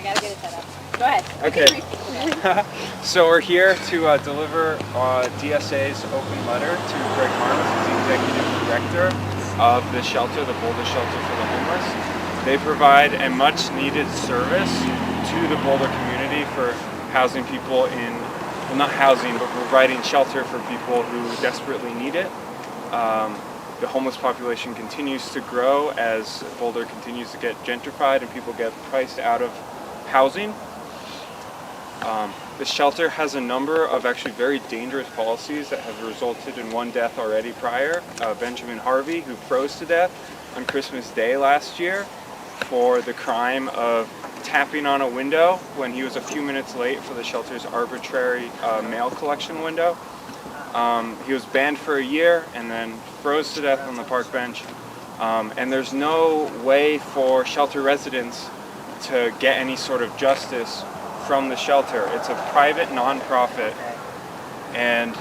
gotta get it set up. Go ahead. Okay. So we're here to deliver DSA's open letter to Greg Harms, who's the executive director of the shelter, the Boulder Shelter for the Homeless. They provide a much needed service to the Boulder community for housing people in, well, not housing, but providing shelter for people who desperately need it. The homeless population continues to grow as Boulder continues to get gentrified and people get priced out of housing. The shelter has a number of actually very dangerous policies that have resulted in one death already prior. Benjamin Harvey, who froze to death on Christmas Day last year for the crime of tapping on a window when he was a few minutes late for the shelter's arbitrary mail collection window. He was banned for a year and then froze to death on the park bench. And there's no way for shelter residents to get any sort of justice from the shelter. It's a private nonprofit, and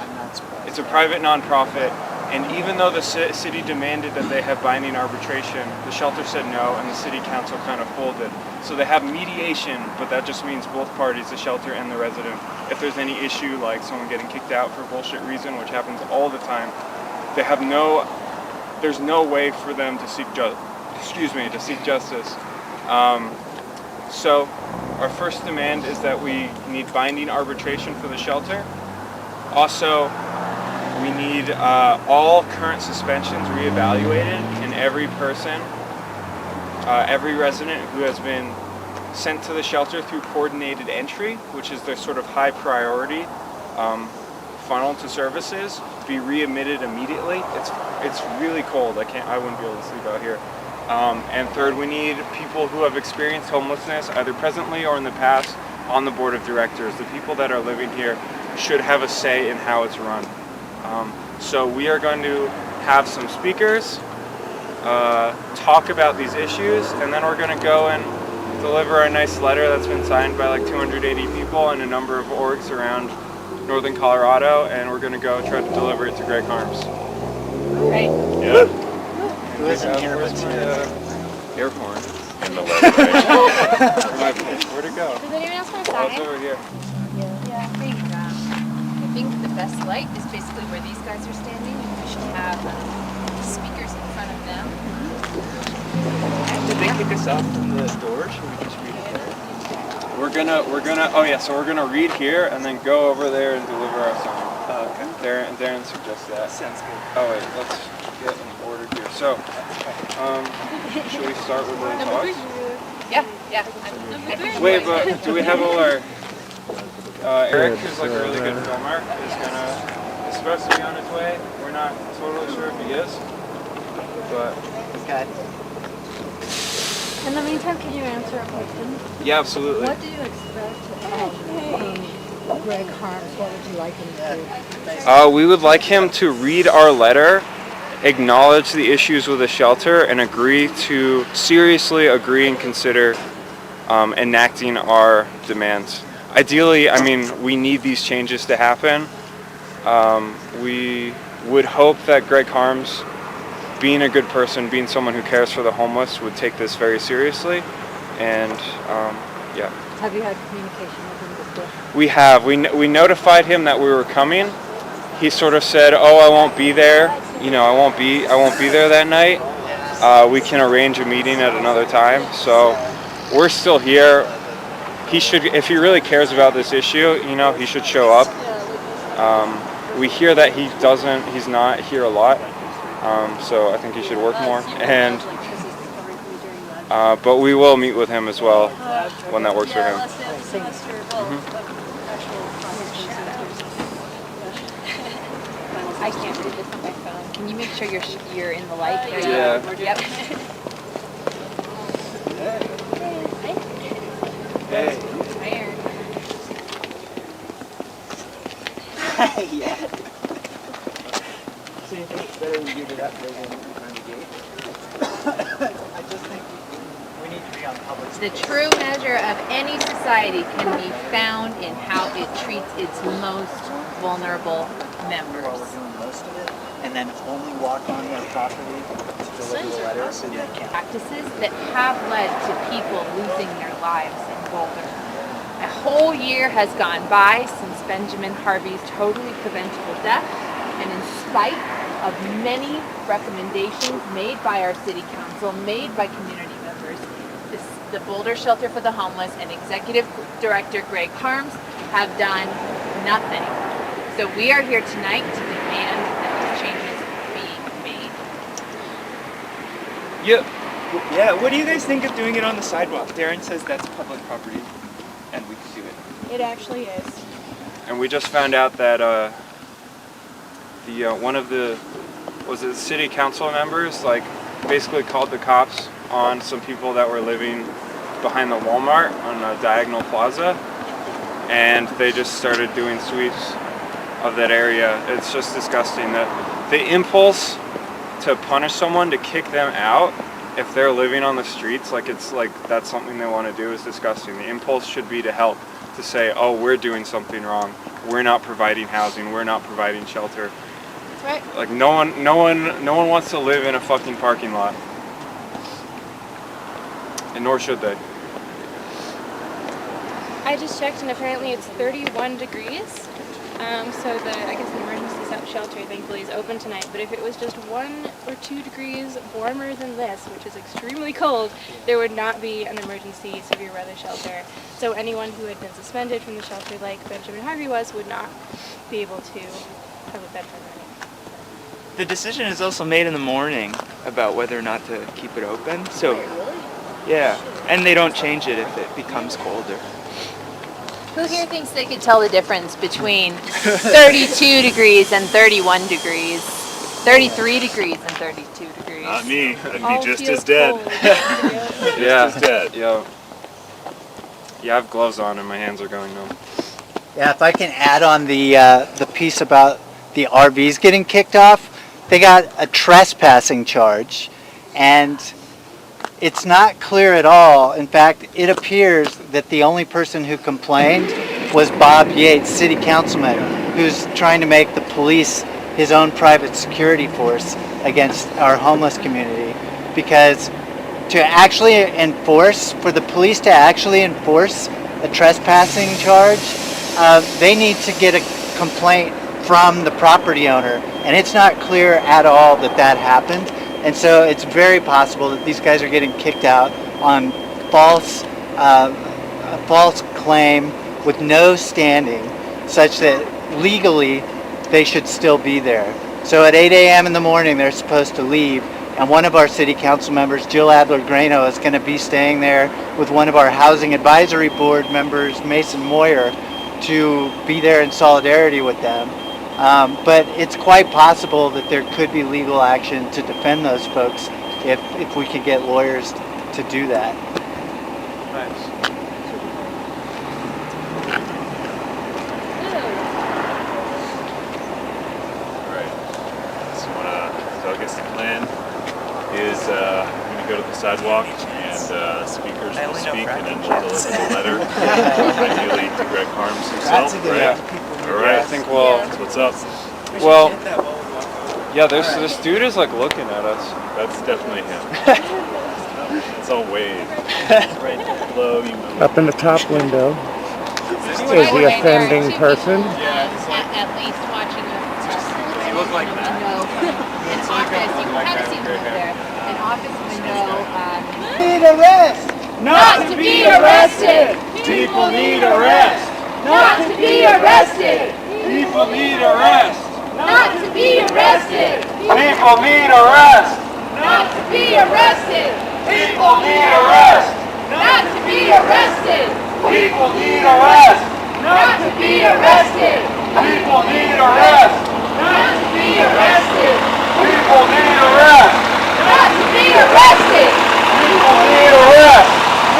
even though the city demanded that they have binding arbitration, the shelter said no, and the city council kind of folded. So they have mediation, but that just means both parties, the shelter and the resident, if there's any issue like someone getting kicked out for bullshit reason, which happens all the time, there's no way for them to seek justice. So our first demand is that we need binding arbitration for the shelter. Also, we need all current suspensions reevaluated, and every person, every resident who has been sent to the shelter through coordinated entry, which is their sort of high priority funnel to services, be readmitted immediately. It's really cold. I wouldn't be able to sleep out here. And third, we need people who have experienced homelessness, either presently or in the past, on the board of directors. The people that are living here should have a say in how it's run. So we are going to have some speakers talk about these issues, and then we're going to go and deliver a nice letter that's been signed by like 280 people and a number of orgs around northern Colorado, and we're going to go try to deliver it to Greg Harms. Right. Yeah. Who isn't here but air horn? In the letter, right? Where'd it go? Does anyone else want to Oh, sign? it's over here. Yeah, I think the best light is basically where these guys are standing. We should have speakers in front of them. Did they kick us out from the door? Should we just read it there? So we're gonna read here and then go over there and deliver our sign. Oh, okay. Darren suggests that. Sounds good. Oh wait, let's get in order here. So, should we start with the talks? Yeah. Wait, but do we have all our... Eric, who's like a really good filmer, is supposed to be on his way. We're not totally sure if he is, but... Okay. In the meantime, can you answer a question? Yeah, absolutely. What do you expect from Greg Harms? What would you like him to do? We would like him to read our letter, acknowledge the issues with the shelter, and seriously agree and consider enacting our demands. Ideally, we need these changes to happen. We would hope that Greg Harms, being a good person, being someone who cares for the homeless, would take this very seriously. And yeah. Have you had communication with him before? We have. We notified him that we were coming. He sort of said, "Oh, I won't be there. I won't be there that night. We can arrange a meeting at another time." So we're still here. He should, if he really cares about this issue, he should show up. We hear that he's not here a lot. So I think he should work more. And but we will meet with him as well when that works for him. I can't read this on my phone. Can you make sure you're in the light? Yeah. Yep. Hey. Yeah. So you think it's better we give it up there than behind the gate? I just think we need to be on public The true measure of any society can be found in how it treats its most vulnerable members. while we're doing most of it, and and then only walk on their property to deliver the letter to the account. Practices that have led to people losing their lives in Boulder. A whole year has gone by since Benjamin Harvey's totally preventable death, and in spite of many recommendations made by our city council, made by community members, the Boulder Shelter for the Homeless and Executive Director Greg Harms have done nothing. So we are here tonight to demand that these changes be made. Yeah, what do you guys think of doing it on the sidewalk? Darren says that's public property and we could do it. It actually is. And we just found out that one of the city council members like basically called the cops on some people that were living behind the Walmart on a diagonal plaza, and they just started doing sweeps of that area. It's just disgusting that the impulse to punish someone, to kick them out if they're living on the streets, like it's like that's something they want to do, is disgusting. The impulse should be to help, to say, oh, we're doing something wrong, we're not providing housing, we're not providing shelter. That's right. Like no one wants to live in a fucking parking lot, and nor should they. I just checked and apparently it's 31 degrees. So I guess the emergency shelter thankfully is open tonight, but if it was just 1 or 2 degrees warmer than this, which is extremely cold, there would not be an emergency severe weather shelter. So anyone who had been suspended from the shelter like Benjamin Harvey was would not be able to have a bed for the night. The decision is also made in the morning about whether or not to keep it open. So, yeah, and they don't change it if it becomes colder. Who here thinks they could tell the difference between 32 degrees and 31 degrees, 33 degrees and 32 degrees? Not me. I'd All be just feels as dead. cold. Yeah, Just as dead. yeah. I have gloves on and my hands are going numb. Yeah, if I can add on the piece about the RVs getting kicked off, they got a trespassing charge, and it's not clear at all. In fact, it appears that the only person who complained was Bob Yates, city councilman, who's trying to make the police his own private security force against our homeless community. Because for the police to actually enforce a trespassing charge, they need to get a complaint from the property owner, and it's not clear at all that happened. And so it's very possible that these guys are getting kicked out on a false claim with no standing, such that legally they should still be there. So at 8 a.m. in the morning they're supposed to leave, and one of our city council members, Jill Adler-Grano, is going to be staying there with one of our housing advisory board members, Mason Moyer, to be there in solidarity with them. But it's quite possible that there could be legal action to defend those folks if we could get lawyers to do that. Nice. Alright. So I guess the plan is I'm going to go to the sidewalk and speakers will speak and then we'll deliver the letter, ideally to Greg Harms himself, right? Alright. I think we'll. That's what's up. Well, yeah. This dude is like looking at us. That's definitely him. It's all wave. Right. Hello, you move. Up in the top window is the Anyway, offending there are two person. people, at least watching us. You look like that. An office, you can kind of see them there. An office window. Need arrest! Not to be arrested! People need arrest. Not to be arrested! People need arrest. Not to be arrested! People need arrest. Not to be arrested! People need arrest. Not to be arrested! People need arrest. Not to be arrested! People need arrest. Not to be arrested! People need arrest. Not to be arrested! People need arrest.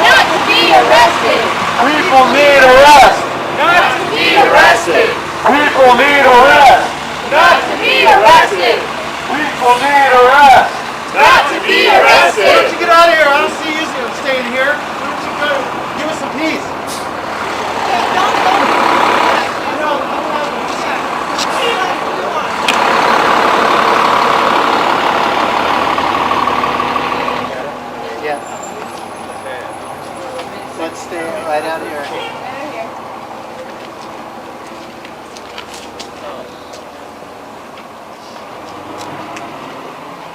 Not to be arrested! People need arrest. Not to be arrested! People need arrest. Not to be arrested! People need arrest. Not to be arrested! Why don't you get out of here? I don't see you staying here. Why don't you go give us some peace? Right out here.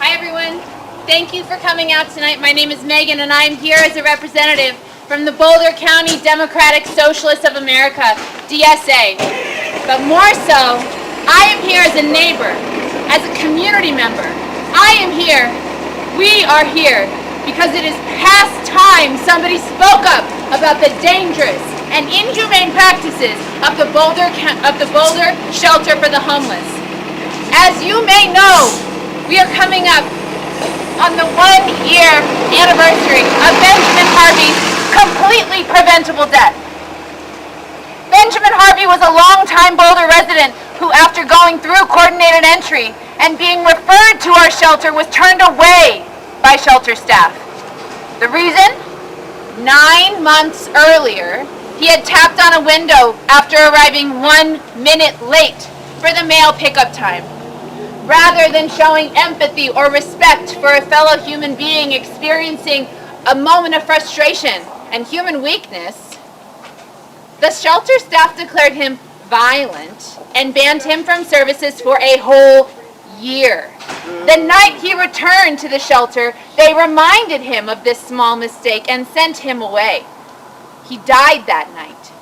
Hi everyone. Thank you for coming out tonight. My name is Megan and I'm here as a representative from the Boulder County Democratic Socialists of America, DSA. But more so, I am here as a neighbor, as a community member. I am here, we are here, because it is past time somebody spoke up about the dangerous and inhumane practices of the Boulder Shelter for the Homeless. As you may know, we are coming up on the 1-year anniversary of Benjamin Harvey's completely preventable death. Benjamin Harvey was a longtime Boulder resident who, after going through coordinated entry and being referred to our shelter, was turned away by shelter staff. The reason? 9 months earlier, he had tapped on a window after arriving 1 minute late for the mail pickup time. Rather than showing empathy or respect for a fellow human being experiencing a moment of frustration and human weakness, the shelter staff declared him violent and banned him from services for a whole year. The night he returned to the shelter, they reminded him of this small mistake and sent him away. He died that night,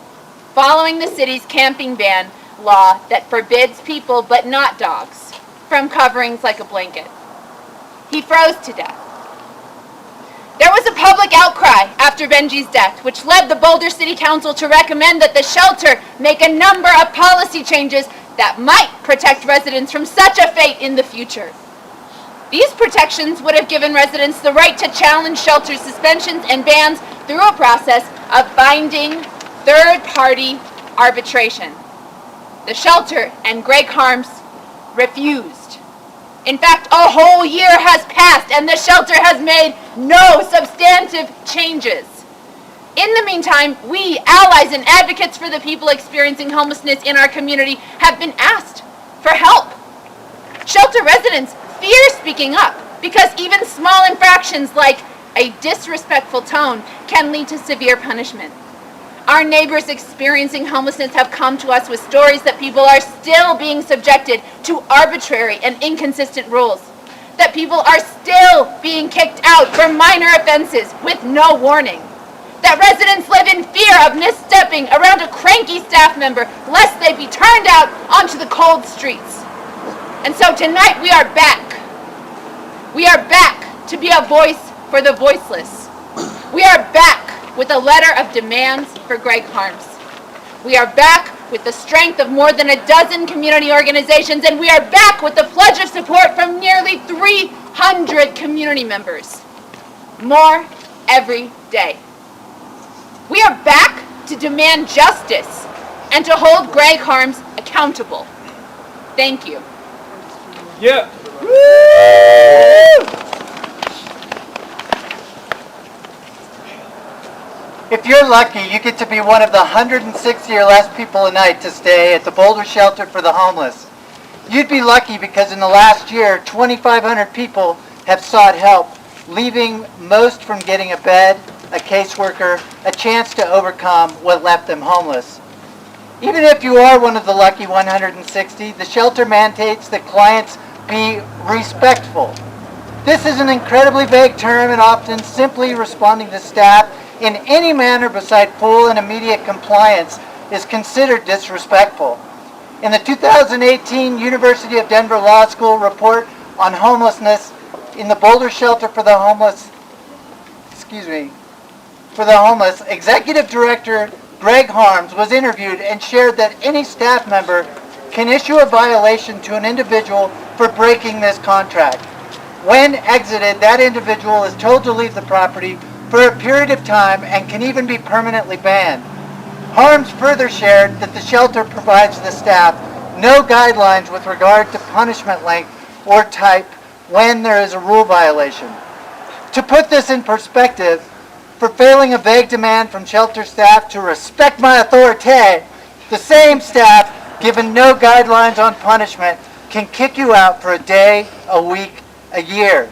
following the city's camping ban law that forbids people, but not dogs, from coverings like a blanket. He froze to death. There was a public outcry after Benji's death, which led the Boulder City Council to recommend that the shelter make a number of policy changes that might protect residents from such a fate in the future. These protections would have given residents the right to challenge shelter suspensions and bans through a process of binding third-party arbitration. The shelter and Greg Harms refused. In fact, a whole year has passed and the shelter has made no substantive changes. In the meantime, we, allies and advocates for the people experiencing homelessness in our community, have been asked for help. Shelter residents fear speaking up because even small infractions like a disrespectful tone can lead to severe punishment. Our neighbors experiencing homelessness have come to us with stories that people are still being subjected to arbitrary and inconsistent rules, that people are still being kicked out for minor offenses with no warning, that residents live in fear of misstepping around a cranky staff member lest they be turned out onto the cold streets. And so tonight we are back. We are back to be a voice for the voiceless. We are back with a letter of demands for Greg Harms. We are back with the strength of more than a dozen community organizations, and we are back with the pledge of support from nearly 300 community members. More every day. We are back to demand justice and to hold Greg Harms accountable. Thank you. Yeah. If you're lucky, you get to be one of the 160 or less people a night to stay at the Boulder Shelter for the Homeless. You'd be lucky because in the last year, 2,500 people have sought help, leaving most from getting a bed, a caseworker, a chance to overcome what left them homeless. Even if you are one of the lucky 160, the shelter mandates that clients be respectful. This is an incredibly vague term, and often simply responding to staff in any manner beside full and immediate compliance is considered disrespectful. In the 2018 University of Denver Law School report on homelessness in the Boulder Shelter for the Homeless, Executive Director Greg Harms was interviewed and shared that any staff member can issue a violation to an individual for breaking this contract. When exited, that individual is told to leave the property for a period of time and can even be permanently banned. Harms further shared that the shelter provides the staff no guidelines with regard to punishment length or type when there is a rule violation. To put this in perspective, for failing a vague demand from shelter staff to respect my authority, the same staff, given no guidelines on punishment, can kick you out for a day, a week, a year.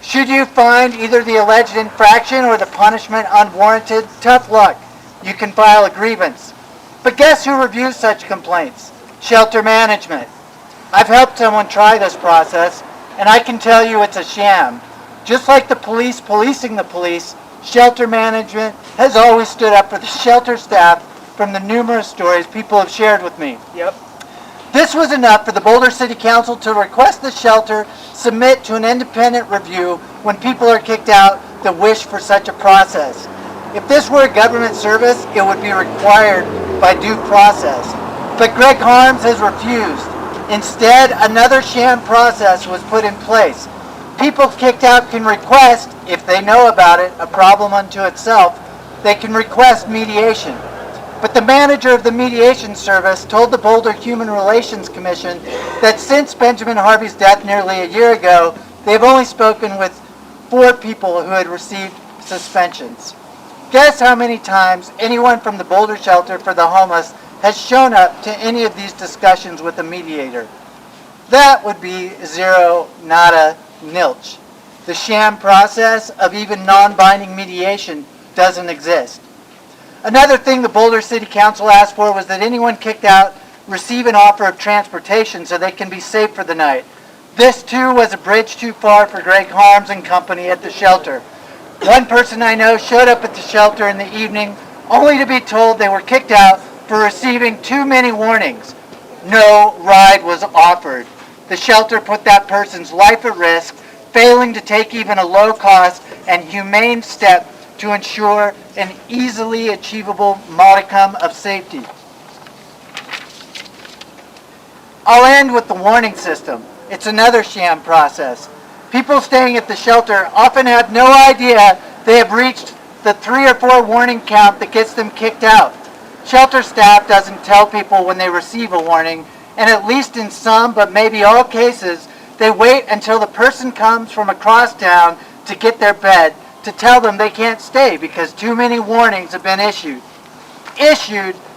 Should you find either the alleged infraction or the punishment unwarranted, tough luck. you can file a grievance. But guess who reviews such complaints? Shelter management. I've helped someone try this process, and I can tell you it's a sham. Just like the police policing the police, shelter management has always stood up for the shelter staff from the numerous stories people have shared with me. Yep. This was enough for the Boulder City Council to request the shelter submit to an independent review when people are kicked out that wish for such a process. If this were a government service, it would be required by due process. But Greg Harms has refused. Instead, another sham process was put in place. People kicked out can request, if they know about it, a problem unto itself, they can request mediation. But the manager of the mediation service told the Boulder Human Relations Commission that since Benjamin Harvey's death nearly a year ago, they've only spoken with 4 people who had received suspensions. Guess how many times anyone from the Boulder Shelter for the Homeless has shown up to any of these discussions with a mediator? That would be 0, nada, nilch. The sham process of even non-binding mediation doesn't exist. Another thing the Boulder City Council asked for was that anyone kicked out receive an offer of transportation so they can be safe for the night. This too was a bridge too far for Greg Harms and company at the shelter. One person I know showed up at the shelter in the evening only to be told they were kicked out for receiving too many warnings. No ride was offered. The shelter put that person's life at risk, failing to take even a low cost and humane step to ensure an easily achievable modicum of safety. I'll end with the warning system. It's another sham process. People staying at the shelter often have no idea they have reached the 3 or 4 warning count that gets them kicked out. Shelter staff doesn't tell people when they receive a warning, and at least in some, but maybe all cases, they wait until the person comes from across town to get their bed to tell them they can't stay because too many warnings have been issued.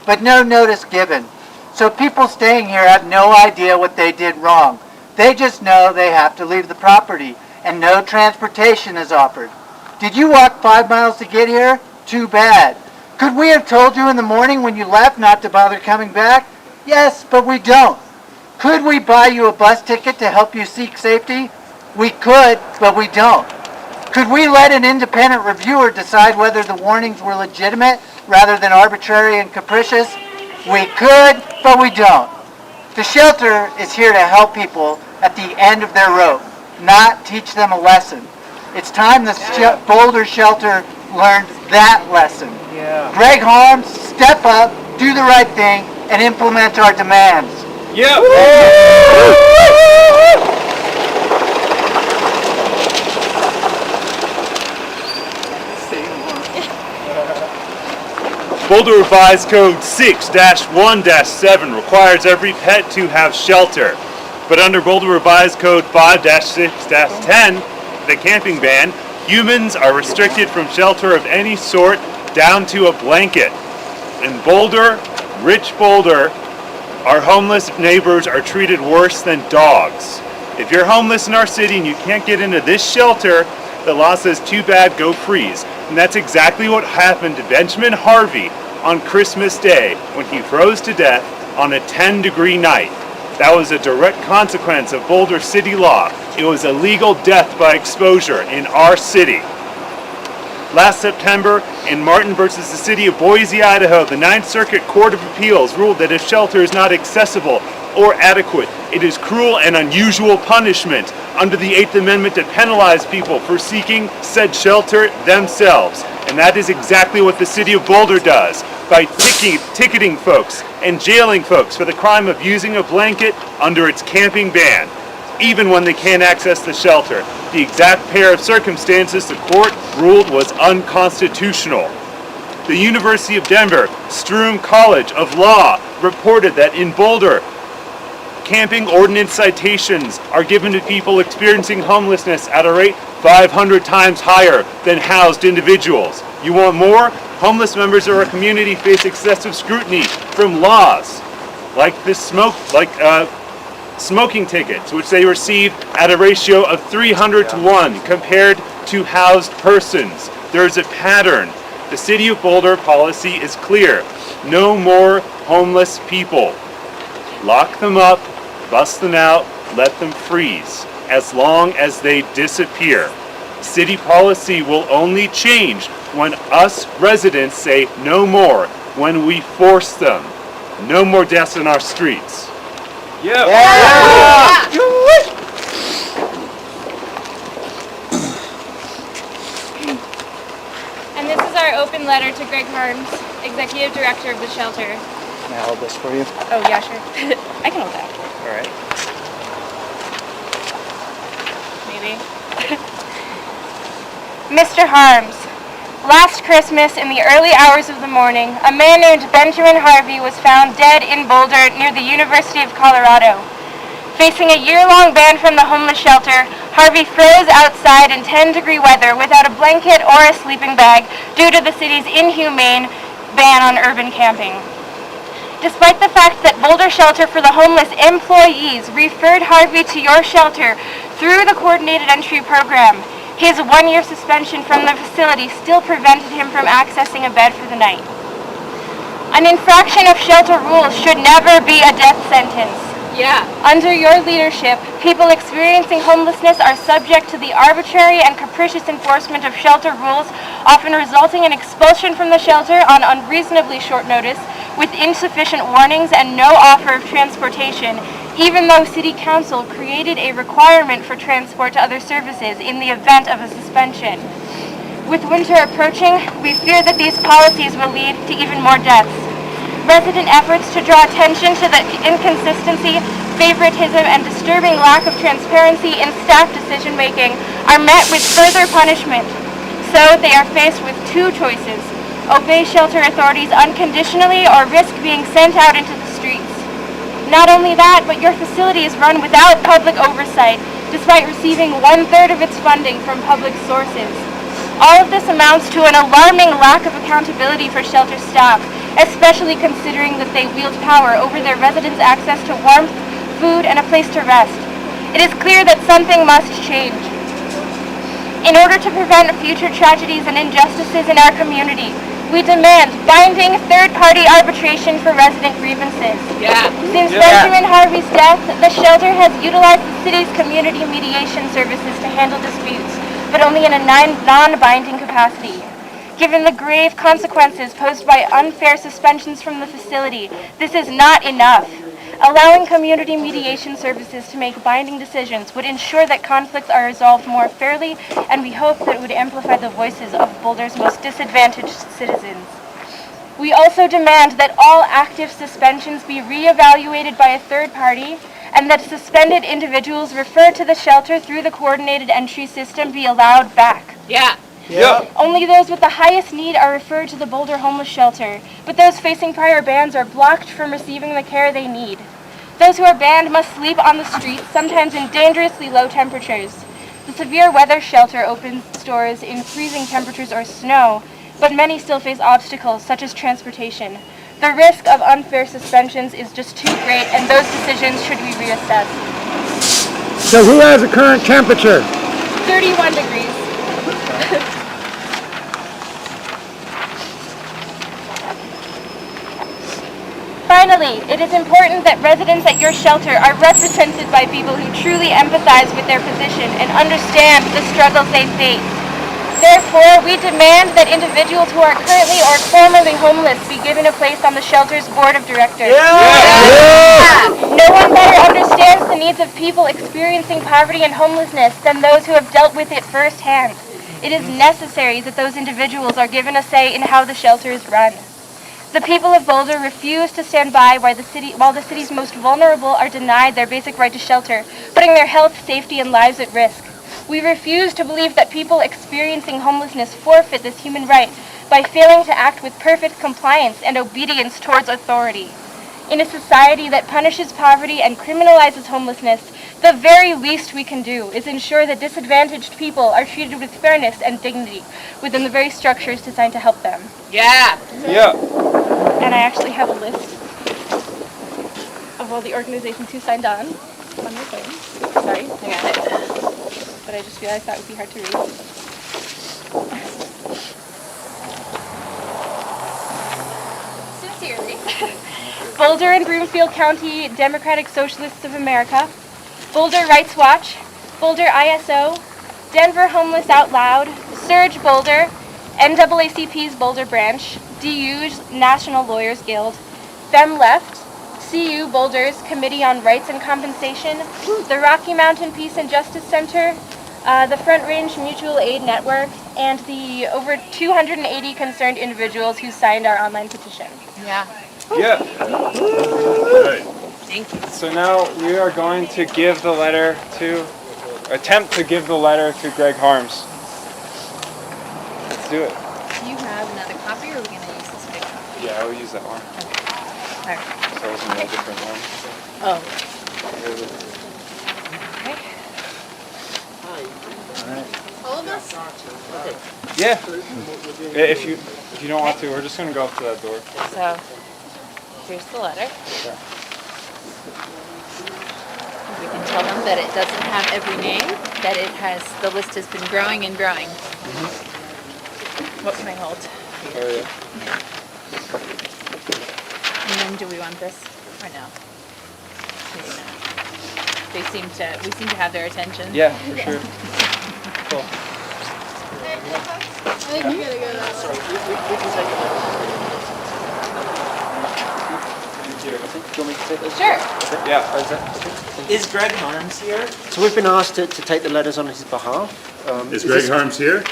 But no notice given. So people staying here have no idea what they did wrong. They just know they have to leave the property, and no transportation is offered. Did you walk 5 miles to get here? Too bad. Could we have told you in the morning when you left not to bother coming back? Yes, but we don't. Could we buy you a bus ticket to help you seek safety? We could, but we don't. Could we let an independent reviewer decide whether the warnings were legitimate rather than arbitrary and capricious? We could, but we don't. The shelter is here to help people at the end of their rope, not teach them a lesson. It's time the Boulder Shelter learned that lesson. Greg Harms, step up, do the right thing, and implement our demands. Boulder Revised Code 6-1-7 requires every pet to have shelter. But under Boulder Revised Code 5-6-10, the camping ban, humans are restricted from shelter of any sort down to a blanket. In Boulder, rich Boulder, our homeless neighbors are treated worse than dogs. If you're homeless in our city and you can't get into this shelter, the law says too bad, go freeze. And that's exactly what happened to Benjamin Harvey on Christmas Day when he froze to death on a 10-degree night. That was a direct consequence of Boulder City law. It was a legal death by exposure in our city. Last September, in Martin versus the City of Boise, Idaho, the 9th Circuit Court of Appeals ruled that if shelter is not accessible or adequate, it is cruel and unusual punishment under the 8th Amendment to penalize people for seeking said shelter themselves. And that is exactly what the City of Boulder does by ticketing folks and jailing folks for the crime of using a blanket under its camping ban, even when they can't access the shelter. The exact pair of circumstances the court ruled was unconstitutional. The University of Denver Stroom College of Law reported that in Boulder, camping ordinance citations are given to people experiencing homelessness at a rate 500 times higher than housed individuals. You want more? Homeless members of our community face excessive scrutiny from laws like smoking tickets, which they receive at a ratio of 300 to 1 compared to housed persons. There's a pattern. The City of Boulder policy is clear. No more homeless people. Lock them up, bust them out, let them freeze, as long as they disappear. City policy will only change when us residents say no more, when we force them. No more deaths in our streets. And this is our open letter to Greg Harms, Executive Director of the shelter. Can I hold this for you? Oh, yeah, sure. I can hold that. All right. Maybe. Mr. Harms, last Christmas in the early hours of the morning, a man named Benjamin Harvey was found dead in Boulder near the University of Colorado. Facing a year-long ban from the homeless shelter, Harvey froze outside in 10-degree weather without a blanket or a sleeping bag due to the city's inhumane ban on urban camping. Despite the fact that Boulder Shelter for the Homeless employees referred Harvey to your shelter through the Coordinated Entry Program, his one-year suspension from the facility still prevented him from accessing a bed for the night. An infraction of shelter rules should never be a death sentence. Yeah. Under your leadership, people experiencing homelessness are subject to the arbitrary and capricious enforcement of shelter rules, often resulting in expulsion from the shelter on unreasonably short notice, with insufficient warnings and no offer of transportation, even though City Council created a requirement for transport to other services in the event of a suspension. With winter approaching, we fear that these policies will lead to even more deaths. Resident efforts to draw attention to the inconsistency, favoritism, and disturbing lack of transparency in staff decision-making are met with further punishment. So they are faced with two choices: obey shelter authorities unconditionally or risk being sent out into the streets. Not only that, but your facility is run without public oversight, despite receiving 1/3 of its funding from public sources. All of this amounts to an alarming lack of accountability for shelter staff, especially considering that they wield power over their residents' access to warmth, food, and a place to rest. It is clear that something must change. In order to prevent future tragedies and injustices in our community, we demand binding third-party arbitration for resident grievances. Since Benjamin Harvey's death, the shelter has utilized the city's community mediation services to handle disputes, but only in a non-binding capacity. Given the grave consequences posed by unfair suspensions from the facility, this is not enough. Allowing community mediation services to make binding decisions would ensure that conflicts are resolved more fairly, and we hope that it would amplify the voices of Boulder's most disadvantaged citizens. We also demand that all active suspensions be reevaluated by a third party, and that suspended individuals referred to the shelter through the coordinated entry system be allowed back. Only those with the highest need are referred to the Boulder Homeless Shelter, but those facing prior bans are blocked from receiving the care they need. Those who are banned must sleep on the streets, sometimes in dangerously low temperatures. The severe weather shelter opens its doors in freezing temperatures or snow, but many still face obstacles such as transportation. The risk of unfair suspensions is just too great, and those decisions should be reassessed. So who has the current temperature? 31 degrees. Finally, it is important that residents at your shelter are represented by people who truly empathize with their position and understand the struggles they face. Therefore, we demand that individuals who are currently or formerly homeless be given a place on the shelter's board of directors. No one better understands the needs of people experiencing poverty and homelessness than those who have dealt with it firsthand. It is necessary that those individuals are given a say in how the shelter is run. The people of Boulder refuse to stand by while the city's most vulnerable are denied their basic right to shelter, putting their health, safety, and lives at risk. We refuse to believe that people experiencing homelessness forfeit this human right by failing to act with perfect compliance and obedience towards authority. In a society that punishes poverty and criminalizes homelessness, the very least we can do is ensure that disadvantaged people are treated with fairness and dignity within the very structures designed to help them. And I actually have a list of all the organizations who signed on my phone. Sorry, hang on. But I just realized that would be hard to read. Boulder and Broomfield County Democratic Socialists of America, Boulder Rights Watch, Boulder ISO, Denver Homeless Out Loud, Surge Boulder, NAACP's Boulder Branch, DU's National Lawyers Guild, Fem Left, CU Boulder's Committee on Rights and Compensation, the Rocky Mountain Peace and Justice Center, the Front Range Mutual Aid Network, and the over 280 concerned individuals who signed our online petition. Yeah. Yeah. Right. Thank you. So now we are going to attempt to give the letter to Greg Harms. Let's do it. Do you have another copy, or are we going to use this big copy? Yeah, I will use that one. All right. So it's in a different one. Oh. Okay. All of us? Yeah. If you don't want to, we're just gonna go up to that door. So, here's the letter. Sure. We can tell them that it doesn't have every name, that the list has been growing and growing. What can I hold? Oh, yeah. And then do we want this or no? Maybe not. We seem to have their attention. Yeah, for sure. Cool. I think you gotta go that way. Sure. Yeah. Is Greg Harms here? So we've been asked to take the letters on his behalf. Is Greg Harms here?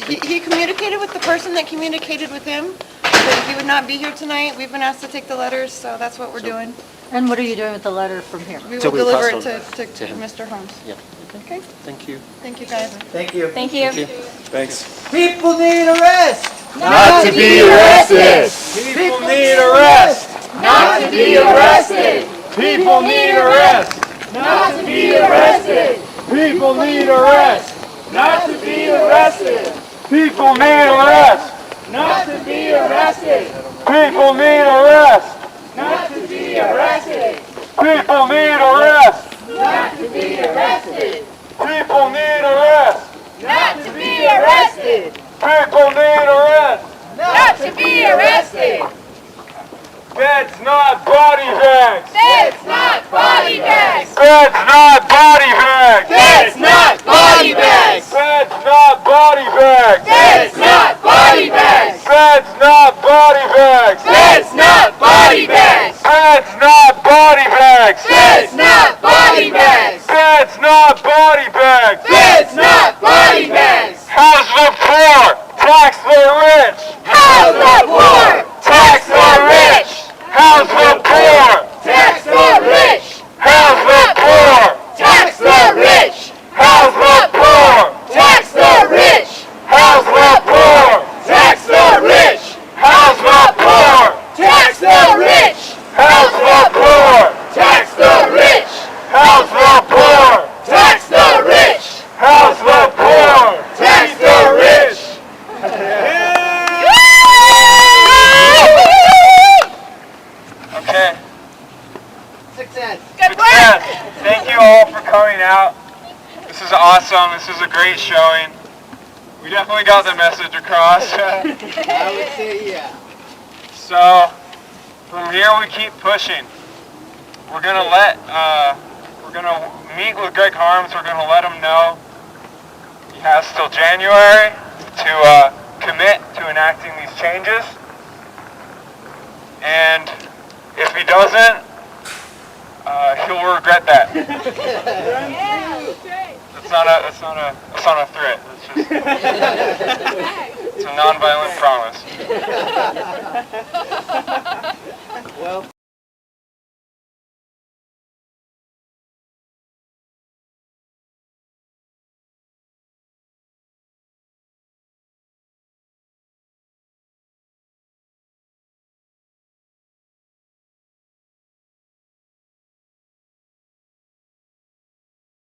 He communicated with the person that communicated with him, that he would not be here tonight. We've been asked to take the letters, so that's what we're doing. And what are you doing with the letter from here? We So will we'll deliver pass it on to to him. Mr. Holmes. Yeah. Okay, Thank you. thank you guys. Thank you. Thank you. Thanks. People need a rest. Not to be arrested. People need a rest. Not to be arrested. People need a rest. Not to be arrested. People need a rest. Not to be arrested. People need a rest. Not to be arrested. People need a rest. Not to be arrested. People need a rest. Not to be arrested. People need a rest. Not to be arrested. People need a rest. Not to be arrested. That's not body bags. That's not body bags. That's not body bags. That's not body bags. That's not body bags. That's not body bags. That's not body bags. That's not body bags. That's not body bags. That's not body bags. That's not body bags. That's not body bags. House the poor, tax the rich. House the poor. Tax the rich. House the poor. Tax the rich. House the poor. Tax the rich. House the poor. Tax the rich. House the poor. Tax the rich. House the poor. Tax the rich. House the poor. Tax the rich. House the poor. Tax the rich. House the poor. Tax the rich. Okay. Success. Good Yeah. work. Thank you all for coming out. This is awesome. This is a great showing. We definitely got the message across. I would say yeah. So from here we keep pushing. We're gonna meet with Greg Harms. We're gonna let him know he has till January to commit to enacting these changes. And if he doesn't, he'll regret that. It's not a threat. It's just it's a nonviolent promise.